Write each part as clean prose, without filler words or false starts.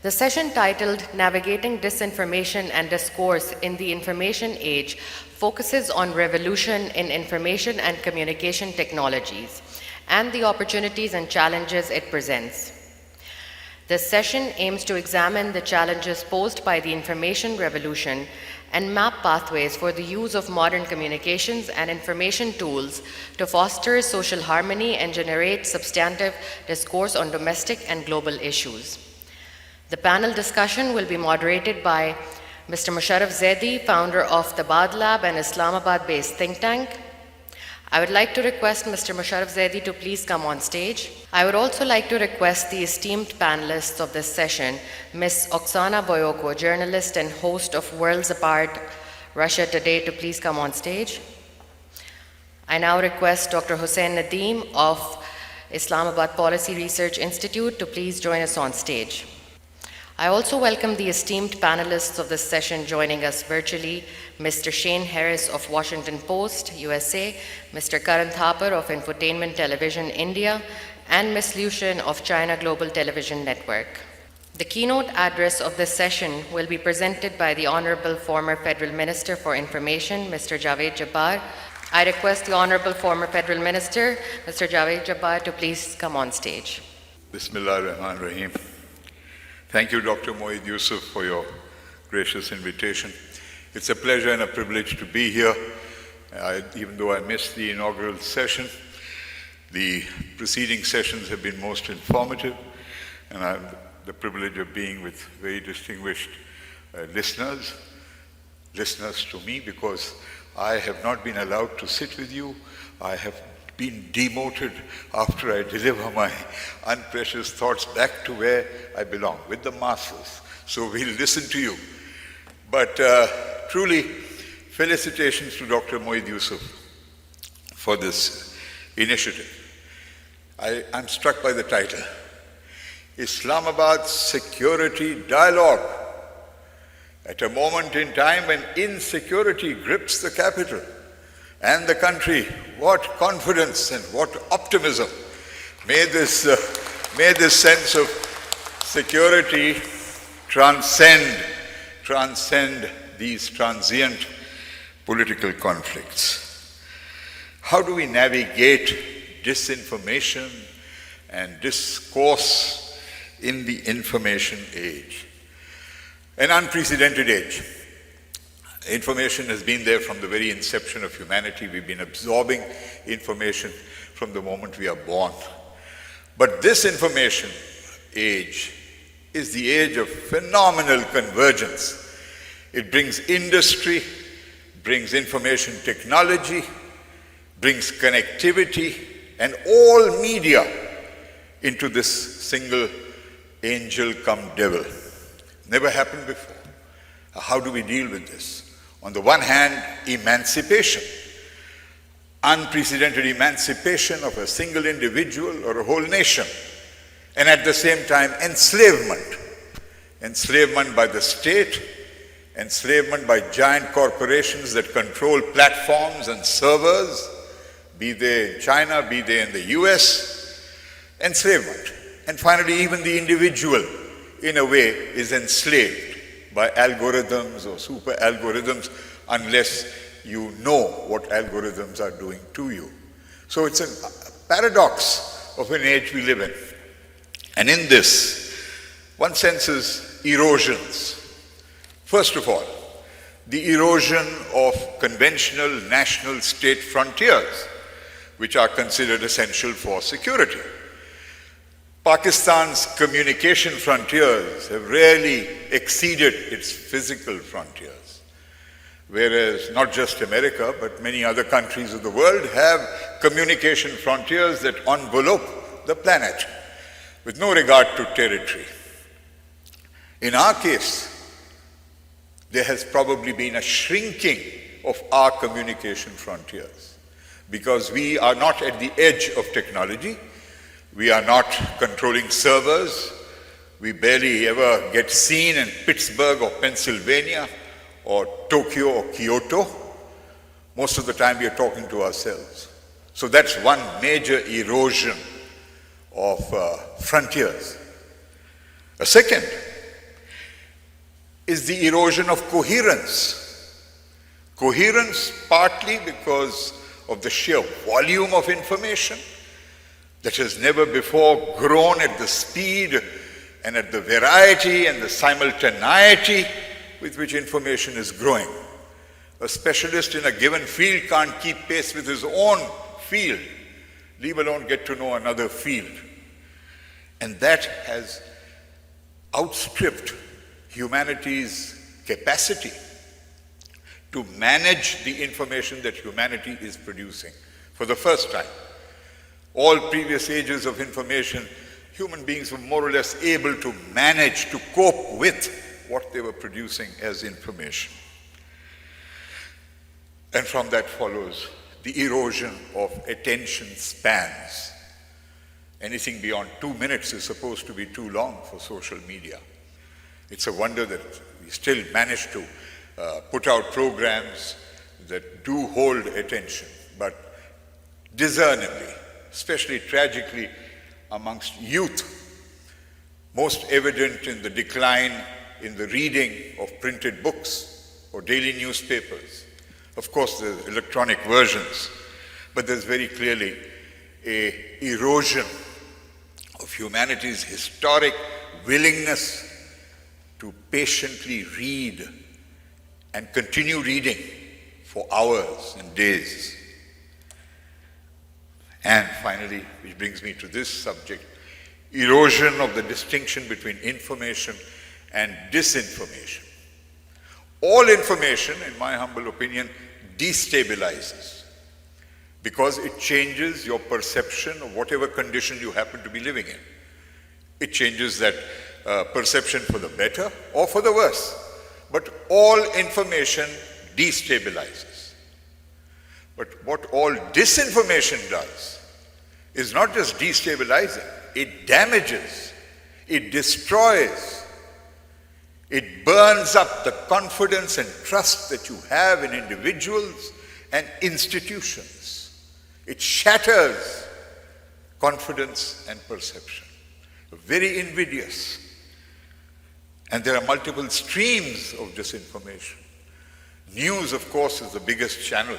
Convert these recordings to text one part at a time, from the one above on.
The session titled Navigating Disinformation and Discourse in the Information Age focuses on revolution in information and communication technologies and the opportunities and challenges it presents. This session aims to examine the challenges posed by the information revolution and map pathways for the use of modern communications and information tools to foster social harmony and generate substantive discourse on domestic and global issues. The panel discussion will be moderated by Mr. Musharraf Zaidi, founder of the Bad Lab and Islamabad-based think tank. I would like to request Mr. Musharraf Zaidi to please come on stage. I would also like to request the esteemed panelists of this session, Ms. Oksana Boyoko, journalist and host of Worlds Apart, Russia Today, to please come on stage. I now request Dr. Hussain Nadeem of Islamabad Policy Research Institute to please join us on stage. I also welcome the esteemed panelists of this session joining us virtually, Mr. Shane Harris of Washington Post, USA, Mr. Karan Thapar of Infotainment Television, India, and Ms. Liu Xin of China Global Television Network. The keynote address of this session will be presented by the Honorable former Federal Minister for Information, Mr. Javed Jabbar. I request the Honorable former Federal Minister, Mr. Javed Jabbar, to please come on stage. Bismillah ar-Rahman ar-Rahim. Thank you, Dr. Moeed Yusuf, for your gracious invitation. It's a pleasure and a privilege to be here. Even though I missed the inaugural session, the preceding sessions have been most informative, and I have the privilege of being with very distinguished listeners to me, because I have not been allowed to sit with you. I have been demoted after I deliver my unprecious thoughts back to where I belong, with the masses. So we'll listen to you. But truly, felicitations to Dr. Moeed Yusuf for this initiative. I'm struck by the title, Islamabad Security Dialogue, at a moment in time when insecurity grips the capital and the country. What confidence and what optimism. May this sense of security transcend these transient political conflicts. How do we navigate disinformation and discourse in the information age? An unprecedented age. Information has been there from the very inception of humanity. We've been absorbing information from the moment we are born. But this information age is the age of phenomenal convergence. It brings industry, brings information technology, brings connectivity, and all media into this single angel come devil. Never happened before. How do we deal with this? On the one hand, emancipation, unprecedented emancipation of a single individual or a whole nation, and at the same time, enslavement by the state, enslavement by giant corporations that control platforms and servers, be they in China, be they in the US, enslavement. And finally, even the individual, in a way, is enslaved by algorithms or super algorithms, unless you know what algorithms are doing to you. So it's a paradox of an age we live in. And in this, one senses erosions. First of all, the erosion of conventional national state frontiers, which are considered essential for security. Pakistan's communication frontiers have rarely exceeded its physical frontiers, whereas not just America, but many other countries of the world have communication frontiers that envelope the planet with no regard to territory. In our case, there has probably been a shrinking of our communication frontiers because we are not at the edge of technology. We are not controlling servers. We barely ever get seen in Pittsburgh or Pennsylvania or Tokyo or Kyoto. Most of the time we are talking to ourselves. So that's one major erosion of frontiers. A second is the erosion of coherence. Coherence partly because of the sheer volume of information that has never before grown at the speed and at the variety and the simultaneity with which information is growing. A specialist in a given field can't keep pace with his own field, leave alone get to know another field. And that has outstripped humanity's capacity to manage the information that humanity is producing for the first time. All previous ages of information, human beings were more or less able to manage to cope with what they were producing as information. And from that follows the erosion of attention spans. Anything beyond 2 minutes is supposed to be too long for social media. It's a wonder that we still manage to put out programs that do hold attention, but discernibly, especially tragically amongst youth, most evident in the decline in the reading of printed books or daily newspapers. Of course, there's electronic versions, but there's very clearly an erosion of humanity's historic willingness to patiently read and continue reading for hours and days. And finally, which brings me to this subject, erosion of the distinction between information and disinformation. All information, in my humble opinion, destabilizes because it changes your perception of whatever condition you happen to be living in. It changes that perception for the better or for the worse. But all information destabilizes. But what all disinformation does is not just destabilizing, it damages, it destroys, it burns up the confidence and trust that you have in individuals and institutions. It shatters confidence and perception. Very invidious. And there are multiple streams of disinformation. News, of course, is the biggest channel.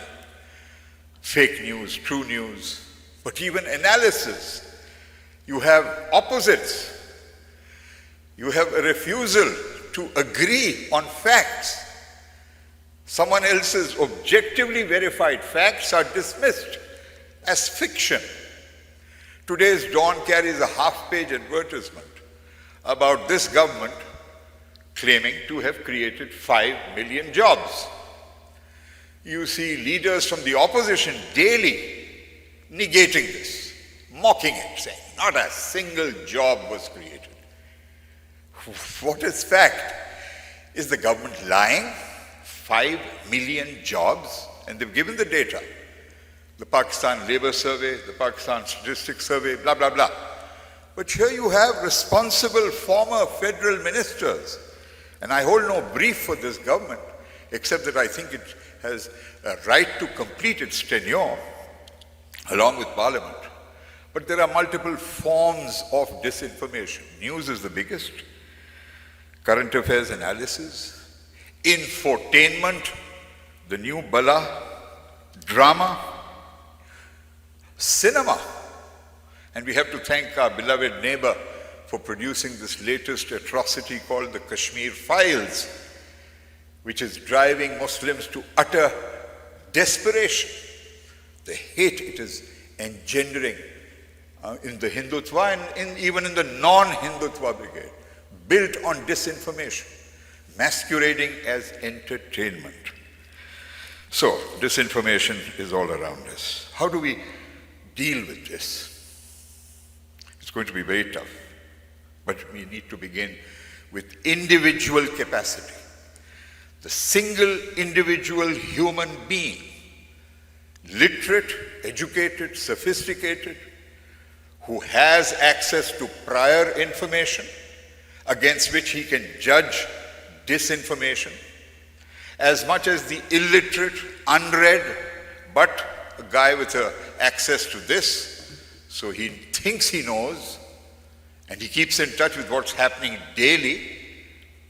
Fake news, true news, but even analysis. You have opposites. You have a refusal to agree on facts. Someone else's objectively verified facts are dismissed as fiction. Today's Dawn carries a half-page advertisement about this government claiming to have created 5 million jobs. You see leaders from the opposition daily negating this, mocking it, saying not a single job was created. What is fact? Is the government lying? 5 million jobs? And they've given the data. The Pakistan Labour Survey, the Pakistan Statistics Survey, blah, blah, blah. But here you have responsible former federal ministers. And I hold no brief for this government, except that I think it has a right to complete its tenure along with Parliament. But there are multiple forms of disinformation. News is the biggest. Current affairs analysis, infotainment, the new bala, drama, cinema. And we have to thank our beloved neighbor for producing this latest atrocity called the Kashmir Files, which is driving Muslims to utter desperation. The hate it is engendering in the Hindutva and even in the non-Hindutva brigade, built on disinformation, masquerading as entertainment. So, disinformation is all around us. How do we deal with this? It's going to be very tough, but we need to begin with individual capacity. The single individual human being, literate, educated, sophisticated, who has access to prior information against which he can judge disinformation, as much as the illiterate, unread, but a guy with access to this, so he thinks he knows, and he keeps in touch with what's happening daily,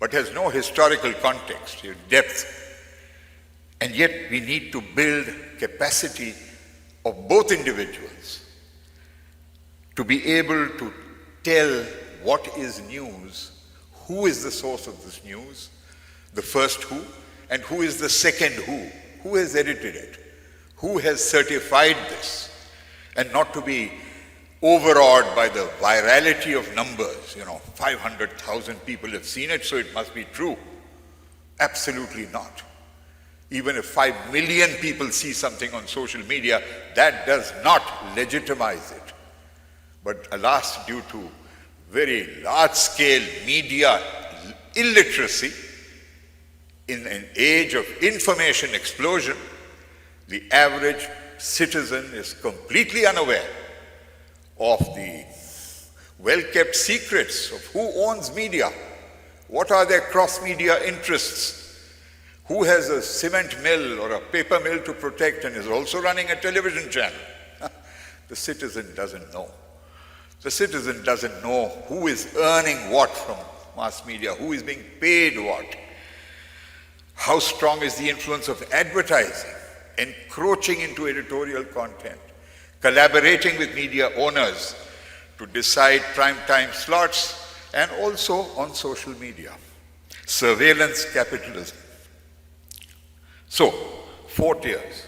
but has no historical context, depth. And yet we need to build capacity of both individuals to be able to tell what is news, who is the source of this news, the first who, and who is the second who has edited it, who has certified this, and not to be overawed by the virality of numbers. 500,000 people have seen it, so it must be true. Absolutely not. Even if 5 million people see something on social media, that does not legitimize it. But alas, due to very large-scale media illiteracy, in an age of information explosion, the average citizen is completely unaware of the well-kept secrets of who owns media, what are their cross-media interests, who has a cement mill or a paper mill to protect and is also running a television channel. The citizen doesn't know. The citizen doesn't know who is earning what from mass media, who is being paid what. How strong is the influence of advertising, encroaching into editorial content, collaborating with media owners to decide prime time slots, and also on social media. Surveillance capitalism. So, 4 tiers.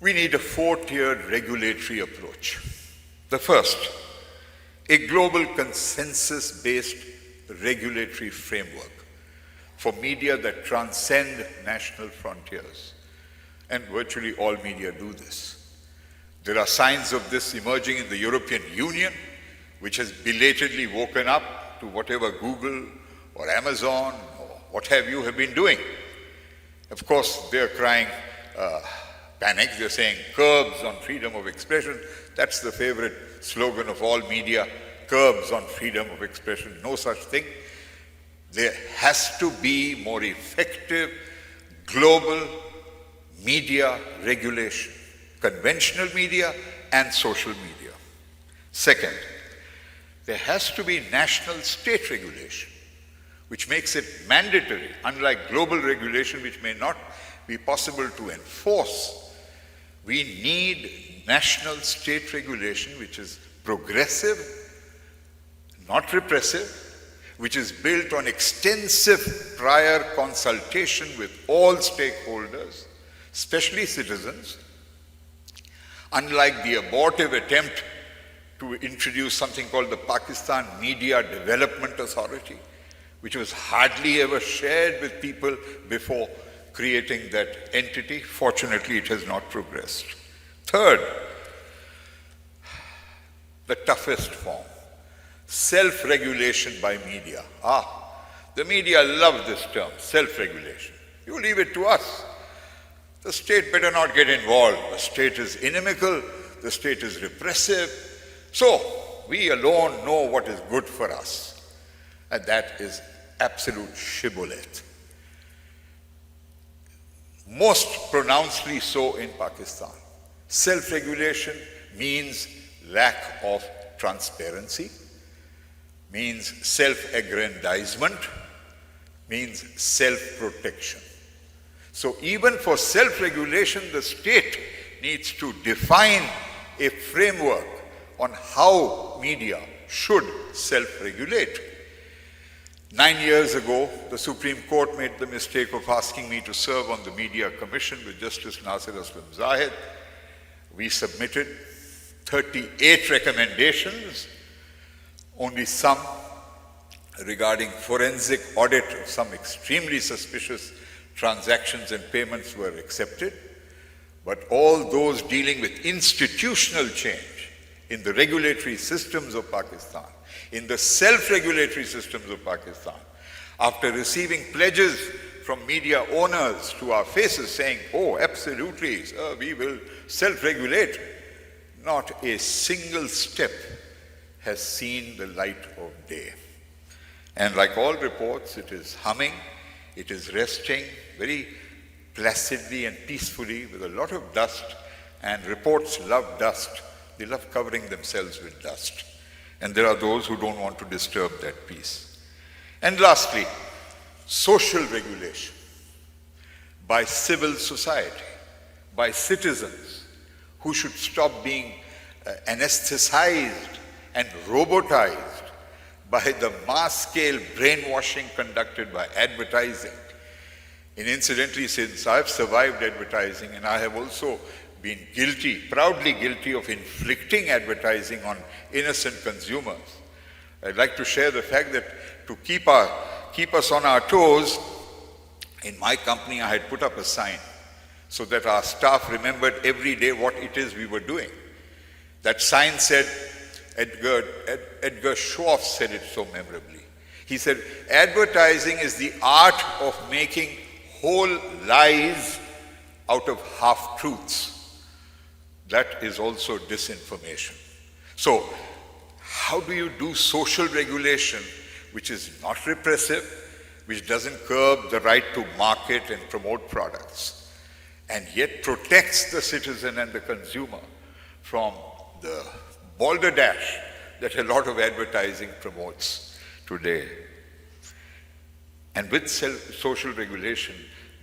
We need a 4-tiered regulatory approach. The first, a global consensus-based regulatory framework for media that transcend national frontiers. And virtually all media do this. There are signs of this emerging in the European Union, which has belatedly woken up to whatever Google or Amazon or what have you have been doing. Of course, they're crying panic. They're saying curbs on freedom of expression. That's the favorite slogan of all media, curbs on freedom of expression. No such thing. There has to be more effective global media regulation, conventional media and social media. Second, there has to be national state regulation, which makes it mandatory, unlike global regulation, which may not be possible to enforce. We need national state regulation, which is progressive, not repressive, which is built on extensive prior consultation with all stakeholders, especially citizens. Unlike the abortive attempt to introduce something called the Pakistan Media Development Authority, which was hardly ever shared with people before creating that entity. Fortunately, it has not progressed. Third, the toughest form, self-regulation by media. The media love this term, self-regulation. You leave it to us. The state better not get involved. The state is inimical, the state is repressive. So, we alone know what is good for us. And that is absolute shibboleth. Most pronouncedly so in Pakistan. Self-regulation means lack of transparency, means self-aggrandizement, means self-protection. So even for self-regulation, the state needs to define a framework on how media should self-regulate. 9 years ago, the Supreme Court made the mistake of asking me to serve on the Media Commission with Justice Nasir Aslam Zahid. We submitted 38 recommendations, only some regarding forensic audit of some extremely suspicious transactions and payments were accepted, but all those dealing with institutional change in the regulatory systems of Pakistan, in the self-regulatory systems of Pakistan, after receiving pledges from media owners to our faces saying, oh, absolutely, sir, we will self-regulate, not a single step has seen the light of day. And like all reports, it is humming, it is resting very placidly and peacefully with a lot of dust, and reports love dust. They love covering themselves with dust. And there are those who don't want to disturb that peace. And lastly, social regulation by civil society, by citizens who should stop being anesthetized and robotized by the mass-scale brainwashing conducted by advertising. And incidentally, since I've survived advertising, and I have also been guilty, proudly guilty of inflicting advertising on innocent consumers, I'd like to share the fact that to keep us on our toes, in my company I had put up a sign so that our staff remembered every day what it is we were doing. That sign said, Edgar Schroff said it so memorably. He said, advertising is the art of making whole lies out of half-truths. That is also disinformation. So, how do you do social regulation which is not repressive, which doesn't curb the right to market and promote products, and yet protects the citizen and the consumer from the balderdash that a lot of advertising promotes today? And with social regulation,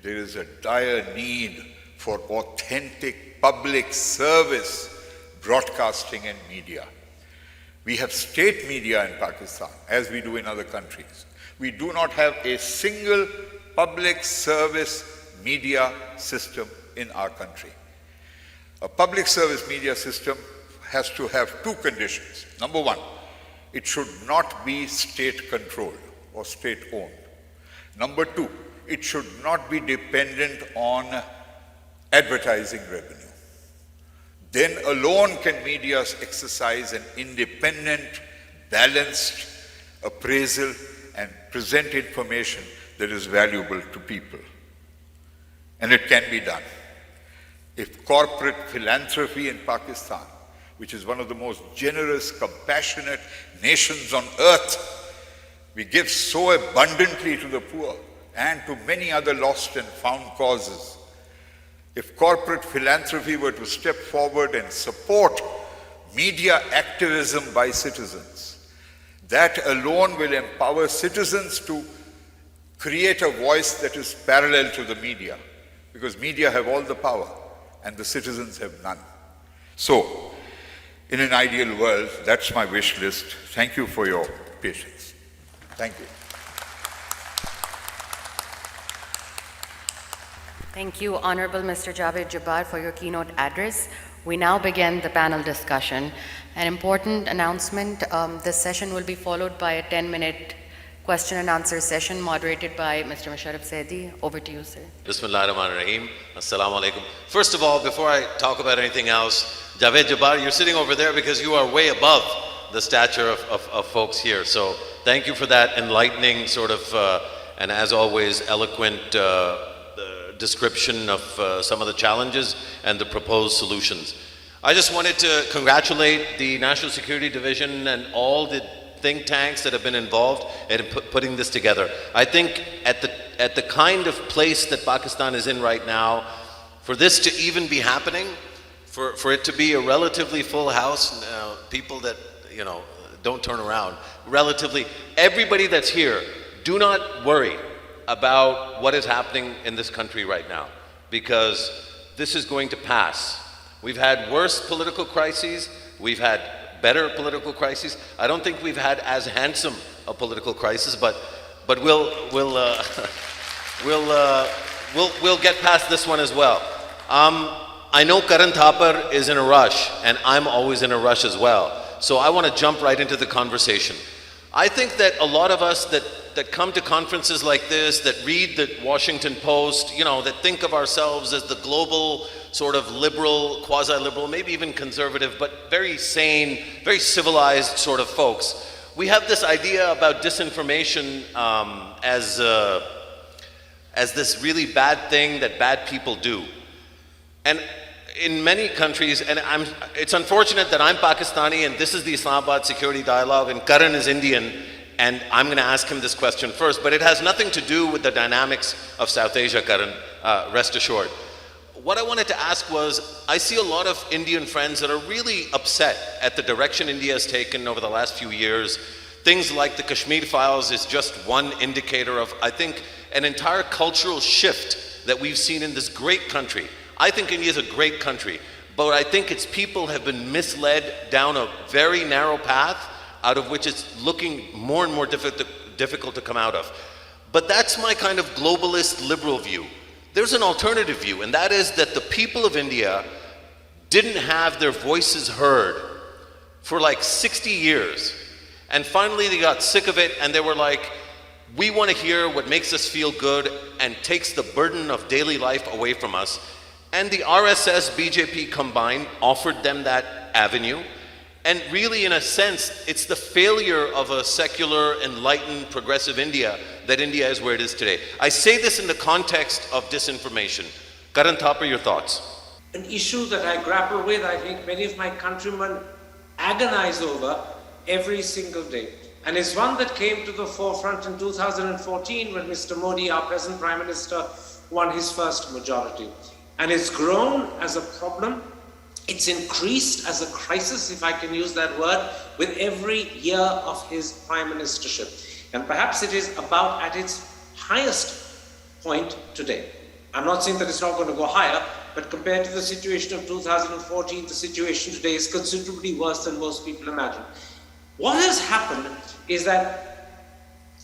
there is a dire need for authentic public service broadcasting and media. We have state media in Pakistan, as we do in other countries. We do not have a single public service media system in our country. A public service media system has to have two conditions. Number one, it should not be state-controlled or state-owned. Number two, it should not be dependent on advertising revenue. Then alone can media exercise an independent, balanced appraisal and present information that is valuable to people. And it can be done. If corporate philanthropy in Pakistan, which is one of the most generous, compassionate nations on earth, we give so abundantly to the poor and to many other lost and found causes. If corporate philanthropy were to step forward and support media activism by citizens, that alone will empower citizens to create a voice that is parallel to the media, because media have all the power and the citizens have none. So, in an ideal world, that's my wish list. Thank you for your patience. Thank you. Thank you, Honorable Mr. Javed Jabbar, for your keynote address. We now begin the panel discussion. An important announcement, this session will be followed by a 10-minute question and answer session moderated by Mr. Musharraf Saidi. Over to you, sir. Bismillahirrahmanirrahim. Assalamu alaikum. First of all, before I talk about anything else, Javed Jabbar, you're sitting over there because you are way above the stature of folks here. So thank you for that enlightening sort of, and as always, eloquent description of some of the challenges and the proposed solutions. I just wanted to congratulate the National Security Division and all the think tanks that have been involved in putting this together. I think at the kind of place that Pakistan is in right now, for this to even be happening, for it to be a relatively full house, people that, you know, don't turn around, relatively, everybody that's here, do not worry about what is happening in this country right now, because this is going to pass. We've had worse political crises, we've had better political crises. I don't think we've had as handsome a political crisis, but we'll get past this one as well. I know Karan Thapar is in a rush, and I'm always in a rush as well. So I want to jump right into the conversation. I think that a lot of us that come to conferences like this, that read the Washington Post, you know, that think of ourselves as the global sort of liberal, quasi-liberal, maybe even conservative, but very sane, very civilized sort of folks. We have this idea about disinformation as this really bad thing that bad people do. And in many countries, and it's unfortunate that I'm Pakistani and this is the Islamabad Security Dialogue and Karan is Indian, and I'm going to ask him this question first, but it has nothing to do with the dynamics of South Asia, Karan, rest assured. What I wanted to ask was, I see a lot of Indian friends that are really upset at the direction India has taken over the last few years. things like the Kashmir files is just one indicator of, I think, an entire cultural shift that we've seen in this great country. I think India is a great country, but I think its people have been misled down a very narrow path out of which it's looking more and more difficult to come out of. But that's my kind of globalist liberal view. There's an alternative view, and that is that the people of India didn't have their voices heard for like 60 years. And finally they got sick of it and they were like, we want to hear what makes us feel good and takes the burden of daily life away from us. And the RSS, BJP combined offered them that avenue. And really, in a sense, it's the failure of a secular, enlightened, progressive India that India is where it is today. I say this in the context of disinformation. Karan, Thapar, your thoughts? An issue that I grapple with, I think many of my countrymen agonize over every single day. And it's one that came to the forefront in 2014 when Mr. Modi, our present Prime Minister, won his first majority. And it's grown as a problem. It's increased as a crisis, if I can use that word, with every year of his prime ministership. And perhaps it is about at its highest point today. I'm not saying that it's not going to go higher, but compared to the situation of 2014, the situation today is considerably worse than most people imagine. What has happened is that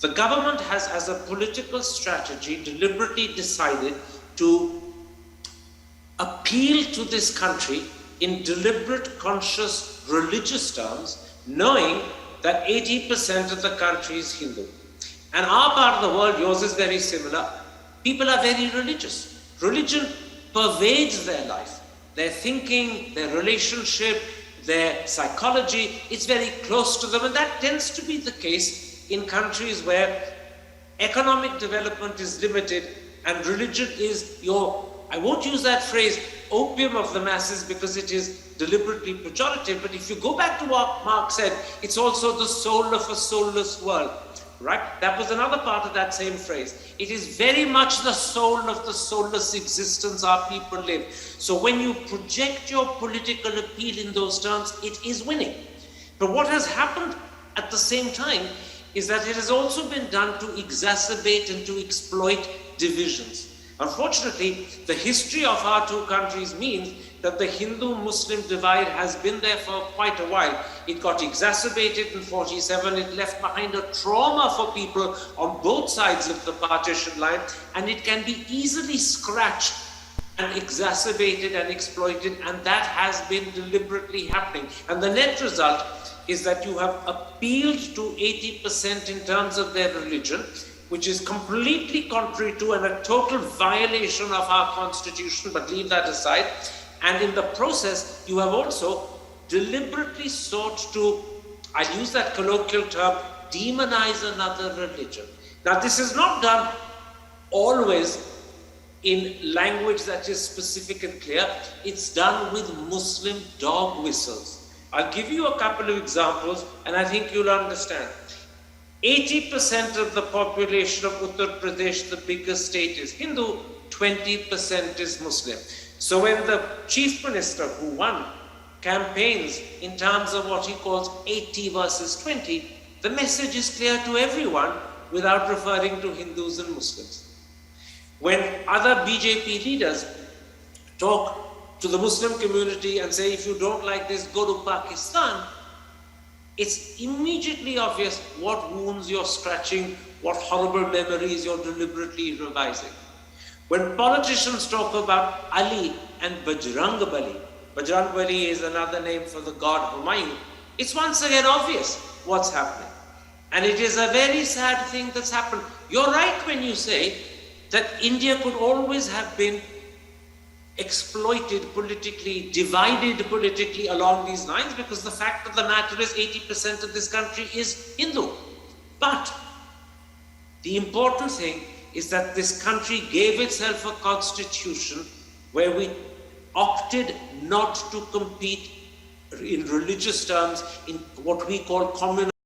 the government has, as a political strategy, deliberately decided to appeal to this country in deliberate, conscious, religious terms, knowing that 80% of the country is Hindu. And our part of the world, yours is very similar. People are very religious. Religion pervades their life, their thinking, their relationship, their psychology. It's very close to them, and that tends to be the case in countries where economic development is limited and religion is your, I won't use that phrase, opium of the masses, because it is deliberately pejorative, but if you go back to what Mark said, it's also the soul of a soulless world, right? That was another part of that same phrase. It is very much the soul of the soulless existence our people live. So when you project your political appeal in those terms, it is winning. But what has happened at the same time is that it has also been done to exacerbate and to exploit divisions. Unfortunately, the history of our two countries means that the Hindu-Muslim divide has been there for quite a while. It got exacerbated in 47, it left behind a trauma for people on both sides of the partition line, and it can be easily scratched and exacerbated and exploited, and that has been deliberately happening. And the net result is that you have appealed to 80% in terms of their religion, which is completely contrary to and a total violation of our constitution, but leave that aside. And in the process, you have also deliberately sought to, I'll use that colloquial term, demonize another religion. Now, this is not done always in language that is specific and clear. It's done with Muslim dog whistles. I'll give you a couple of examples, and I think you'll understand. 80% of the population of Uttar Pradesh, the biggest state, is Hindu, 20% is Muslim. So when the chief minister who won campaigns in terms of what he calls 80 versus 20, the message is clear to everyone without referring to Hindus and Muslims. When other BJP leaders talk to the Muslim community and say, if you don't like this, go to Pakistan, it's immediately obvious what wounds you're scratching, what horrible memories you're deliberately revising. When politicians talk about Ali and Bajrang Bali is another name for the god Humayun, it's once again obvious what's happening. And it is a very sad thing that's happened. You're right when you say that India could always have been exploited politically, divided politically along these lines, because the fact of the matter is 80% of this country is Hindu. But the important thing is that this country gave itself a constitution where we opted not to compete in religious terms in what we call communal